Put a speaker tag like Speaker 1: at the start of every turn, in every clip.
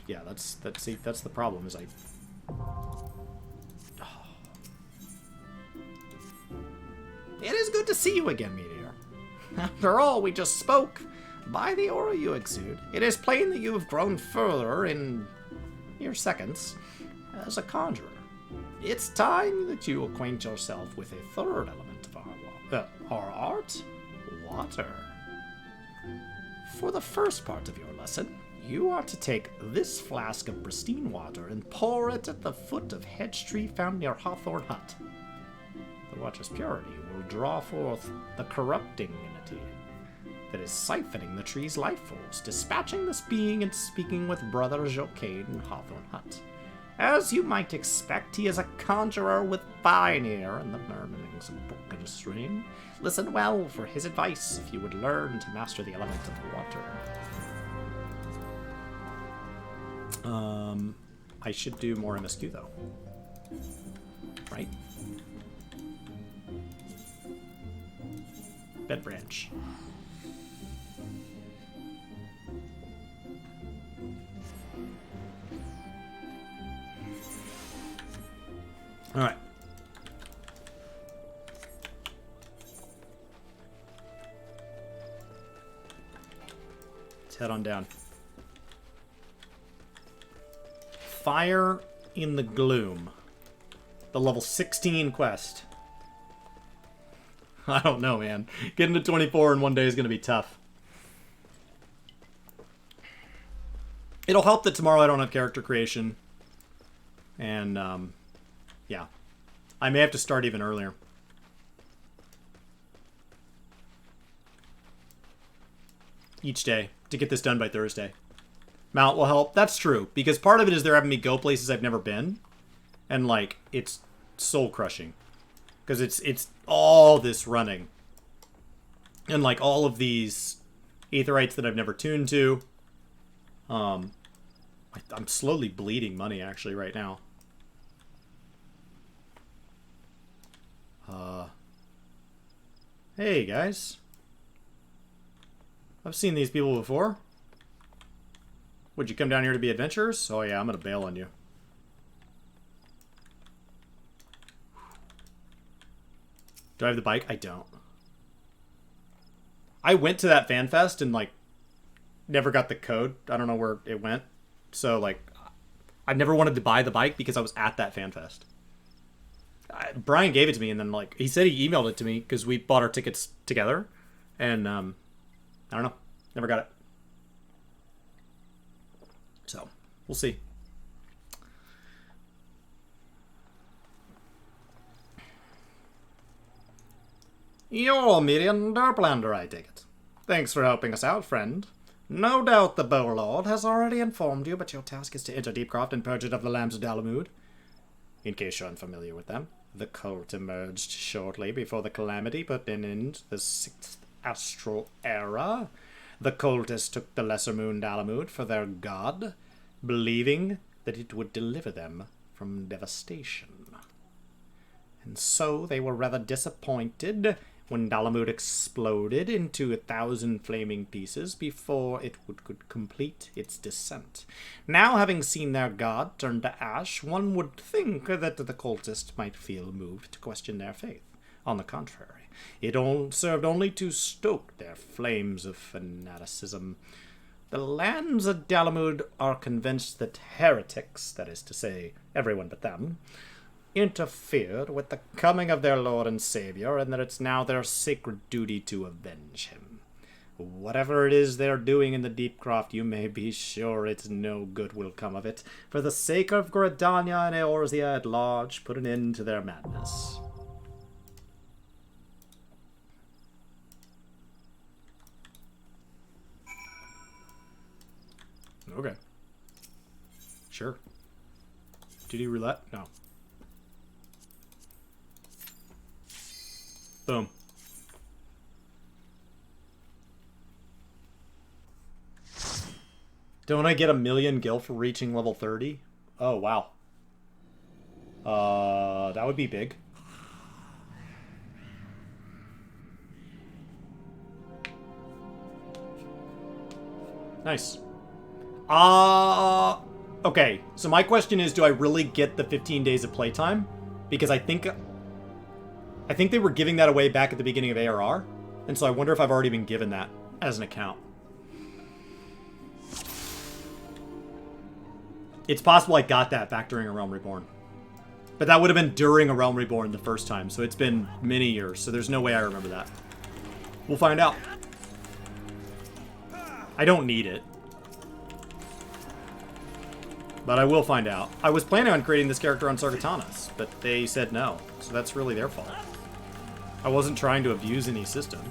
Speaker 1: Yeah, that's the problem, is I... It is good to see you again, Meteor. After all, we just spoke. By the aura you exude, it is plain that you have grown further in mere seconds as a conjurer. It's time that you acquaint yourself with a third element of our art, water. For the first part of your lesson, you are to take this flask of pristine water and pour it at the foot of hedge tree found near Hawthorne Hut. The water's purity will draw forth the corrupting entity that is siphoning the tree's life force, dispatching this being and speaking with Brother Jocane in Hawthorne Hut. As you might expect, he is a conjurer with fine ear and the murmurings of brook and stream. Listen well for his advice if you would learn to master the element of water. I should do more MSQ though. Right? Bed branch. All right. Let's head on down. Fire in the Gloom. The level 16 quest. I don't know, man. Getting to 24 in one day is going to be tough. It'll help that tomorrow I don't have character creation. And, yeah. I may have to start even earlier. Each day to get this done by Thursday. Mount will help. That's true. Because part of it is they're having me go places I've never been. And, like, it's soul crushing. Because it's all this running. And, like, all of these aetherites that I've never tuned to. I'm slowly bleeding money, actually, right now. Hey, guys. I've seen these people before. Would you come down here to be adventurers? Oh, yeah, I'm gonna bail on you. Do I have the bike? I don't. I went to that fan fest and, like, never got the code. I don't know where it went. So, like, I never wanted to buy the bike because I was at that fan fest. Brian gave it to me, and then, like, he said he emailed it to me because we bought our tickets together. And, I don't know. Never got it. So, we'll see. You're Miriam Darplander, I take it. Thanks for helping us out, friend. No doubt the Bow Lord has already informed you, but your task is to enter Deepcroft and purge it of the Lambs of Dalamud. In case you're unfamiliar with them, the cult emerged shortly before the calamity put an end to the 6th astral era. The cultists took the Lesser Moon Dalamud for their god, believing that it would deliver them from devastation. And so they were rather disappointed when Dalamud exploded into 1,000 flaming pieces before it could complete its descent. Now, having seen their god turn to ash, one would think that the cultists might feel moved to question their faith. On the contrary, it all served only to stoke their flames of fanaticism. The Lambs of Dalamud are convinced that heretics, that is to say, everyone but them, interfered with the coming of their Lord and Savior, and that it's now their sacred duty to avenge him. Whatever it is they're doing in the Deepcroft, you may be sure it's no good will come of it. For the sake of Gridania and Eorzea at large, put an end to their madness. Okay. Sure. 2D roulette? No. Boom. Don't I get 1,000,000 gil for reaching level 30? Oh, wow. That would be big. Nice. Okay, so my question is, do I really get the 15 days of playtime? Because I think they were giving that away back at the beginning of ARR, and so I wonder if I've already been given that as an account. It's possible I got that back during A Realm Reborn. But that would have been during A Realm Reborn the first time, so it's been many years, so there's no way I remember that. We'll find out. I don't need it. But I will find out. I was planning on creating this character on Sargatanas, but they said no, so that's really their fault. I wasn't trying to abuse any system.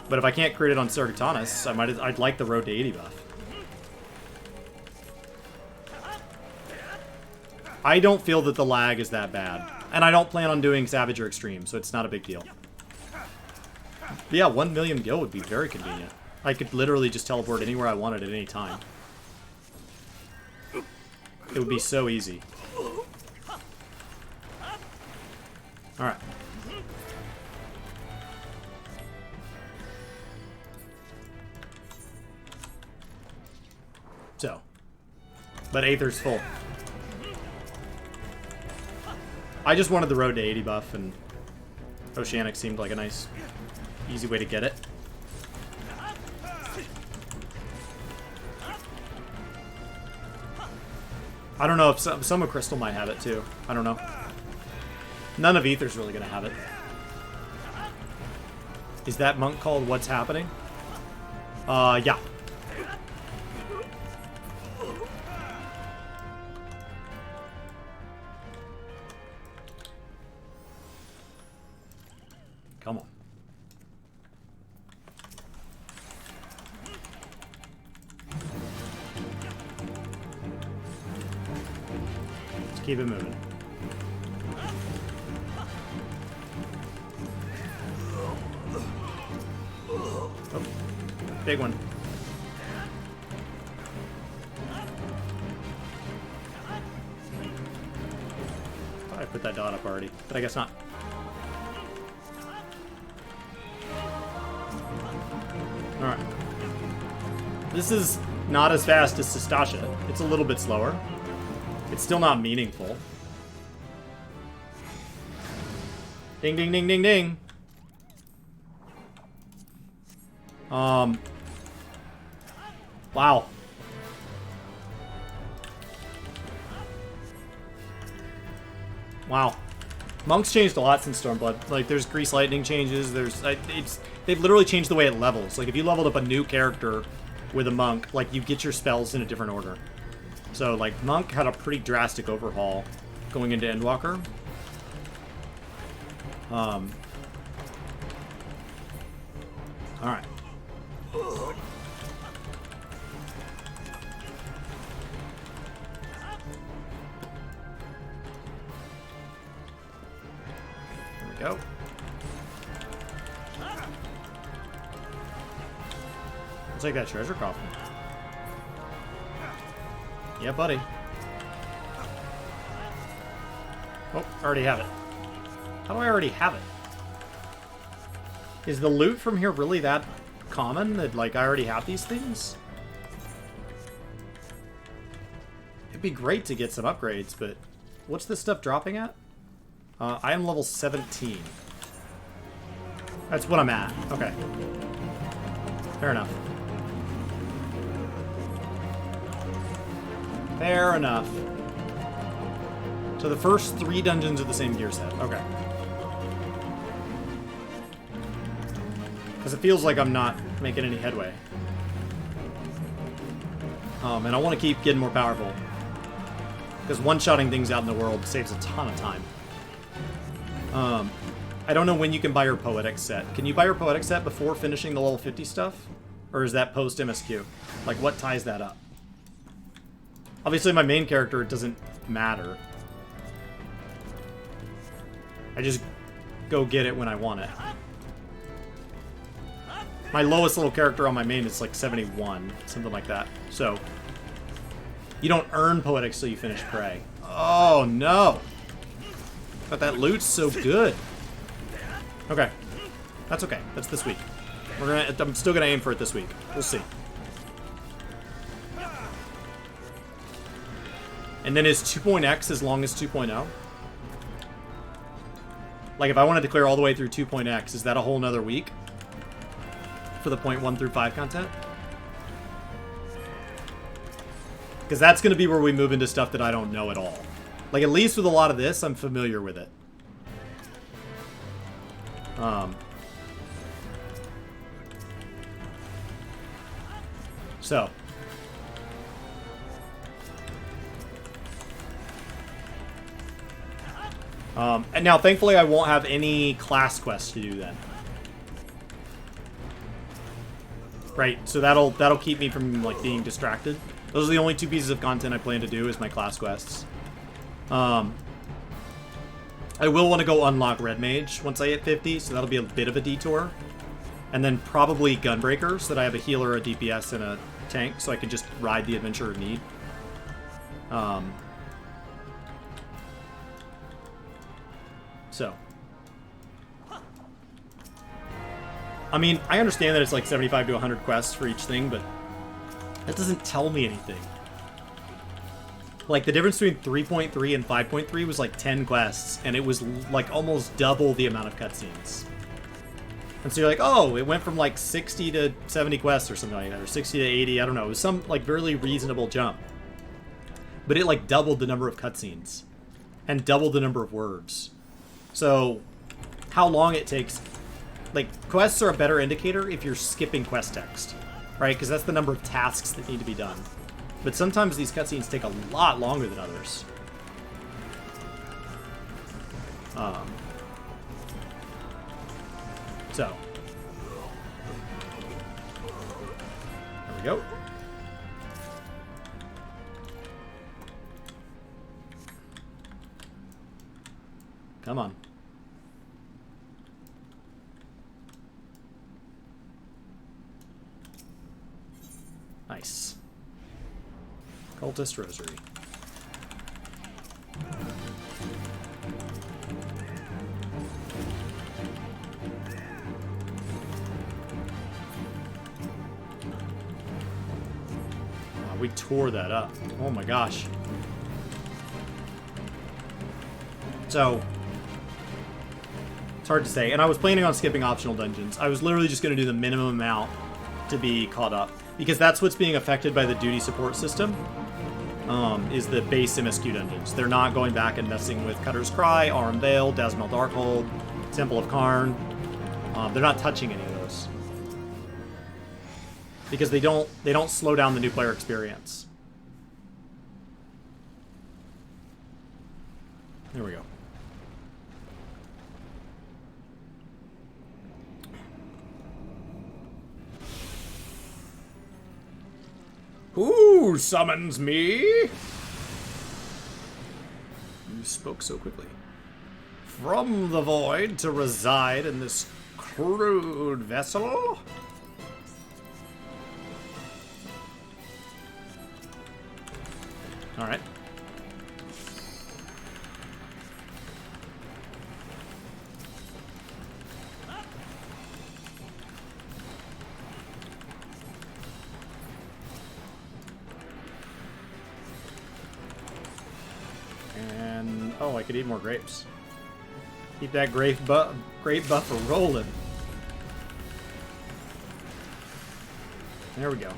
Speaker 1: But if I can't create it on Sargatanas, I'd like the Road to 80 buff. I don't feel that the lag is that bad. And I don't plan on doing Savage or Extreme, so it's not a big deal. But yeah, 1 million gil would be very convenient. I could literally just teleport anywhere I wanted at any time. It would be so easy. Alright. So. But Aether's full. I just wanted the Road to 80 buff, and Oceanic seemed like a nice, easy way to get it. I don't know if some of Crystal might have it too. I don't know. None of Aether's really gonna have it. Is that monk called What's Happening? Yeah. Come on. Let's keep it moving. Oh, big one. Thought I put that dot up already, but I guess not. Alright. This is not as fast as Sestasha. It's a little bit slower. It's still not meaningful. Ding, ding, ding, ding, ding. Wow. Wow. Monk's changed a lot since Stormblood. Like, there's Grease Lightning changes, they've literally changed the way it levels. Like, if you leveled up a new character with a Monk, like, you get your spells in a different order. So, like, Monk had a pretty drastic overhaul going into Endwalker. Alright. Go. Looks like that treasure coffin. Yeah, buddy. Oh, I already have it. How do I already have it? Is the loot from here really that common that, like, I already have these things? It'd be great to get some upgrades, but what's this stuff dropping at? I am level 17. That's what I'm at. Okay. Fair enough. Fair enough. So the first 3 dungeons are the same gear set. Okay. Because it feels like I'm not making any headway. And I want to keep getting more powerful. Because one-shotting things out in the world saves a ton of time. I don't know when you can buy your Poetic set. Can you buy your Poetic set before finishing the level 50 stuff? Or is that post MSQ? Like, what ties that up? Obviously, my main character, it doesn't matter. I just go get it when I want it. My lowest little character on my main is like 71, something like that. So, you don't earn Poetics till you finish Prey. Oh, no! But that loot's so good. Okay. That's okay. That's this week. I'm still gonna aim for it this week. We'll see. And then is 2.x as long as 2.0? Like, if I wanted to clear all the way through 2.x, is that a whole nother week? For the 0.1 through 5 content? Because that's going to be where we move into stuff that I don't know at all. Like, at least with a lot of this, I'm familiar with it. So. And now, thankfully, I won't have any class quests to do then. Right, so that'll keep me from, like, being distracted. Those are the only 2 pieces of content I plan to do, is my class quests. I will want to go unlock Red Mage once I hit 50, so that'll be a bit of a detour. And then probably Gunbreaker, so that I have a healer, a DPS, and a tank, so I can just ride the adventure of need. So. I mean, I understand that it's like 75 to 100 quests for each thing, but that doesn't tell me anything. Like, the difference between 3.3 and 5.3 was like 10 quests, and it was like almost double the amount of cutscenes. And so you're like, oh, it went from like 60 to 70 quests or something like that, or 60 to 80, I don't know. It was some like really reasonable jump. But it like doubled the number of cutscenes, and doubled the number of words. So, how long it takes... Like, quests are a better indicator if you're skipping quest text, right? Because that's the number of tasks that need to be done. But sometimes these cutscenes take a lot longer than others. So. There we go. Come on. Nice. Cultist Rosary. Wow, we tore that up. Oh my gosh. So, it's hard to say. And I was planning on skipping optional dungeons. I was literally just going to do the minimum amount to be caught up. Because that's what's being affected by the duty support system, is the base MSQ dungeons. They're not going back and messing with Cutter's Cry, Aurum Vale, Dasmel Darkhold, Temple of Karn. They're not touching any of those. Because they don't slow down the new player experience. There we go. Who summons me? You spoke so quickly. From the void to reside in this crude vessel? Alright. Oh, I could eat more grapes. Keep that grape buffer rolling. There we go.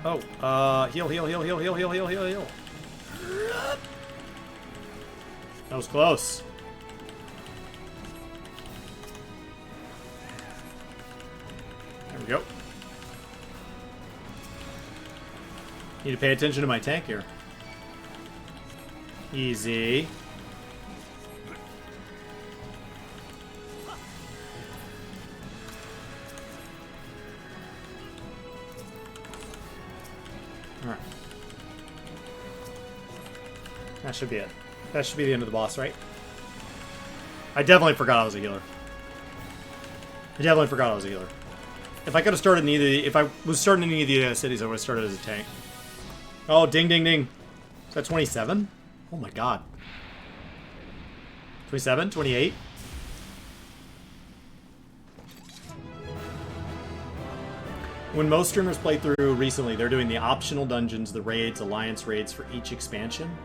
Speaker 1: Oh, heal. That was close. There we go. Need to pay attention to my tank here. Easy. Alright. That should be it. That should be the end of the boss, right? I definitely forgot I was a healer. If I could have started in either... If I was starting in any of the cities, I would have started as a tank. Oh, ding, ding, ding. Is that 27? Oh my god. 27? 28? When most streamers play through recently, they're doing the optional dungeons, the raids, alliance raids for each expansion.